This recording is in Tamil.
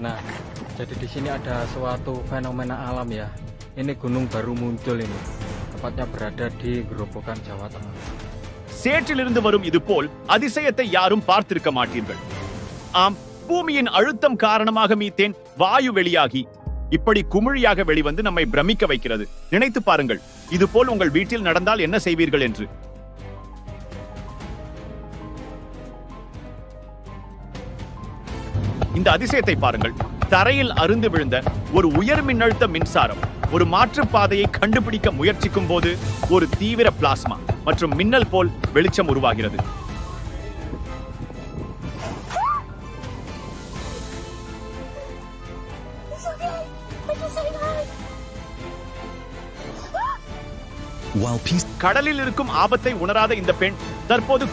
Nah, jadi di sini ada suatu fenomena alam ya. Ini gunung baru muncul ini. Tepatnya berada di Gerobokan, Jawa Tengah. சேற்றிலிருந்து வரும் இது போல் அதிசயத்தை யாரும் பார்த்திருக்க மாட்டீர்கள். ஆம், பூமியின் அழுத்தம் காரணமாக மீத்தேன் வாயு வெளியாகி இப்படி குமிழியாக வெளிவந்து நம்மை பிரமிக்க வைக்கிறது. நினைத்து பாருங்கள், இது போல் உங்கள் வீட்டில் நடந்தால் என்ன செய்வீர்கள் என்று. இந்த அதிசயத்தை பாருங்கள். தரையில் அருந்து விழுந்த ஒரு உயர் மின்னழுத்த மின்சாரம் ஒரு மாற்றுப் பாதையை கண்டுபிடிக்க முயற்சிக்கும் போது ஒரு தீவிர பிளாஸ்மா மற்றும் மின்னல் போல் வெளிச்சம் உருவாகிறது. கடலில் இருக்கும் ஆபத்தை உணராத இந்த பெண் தற்போது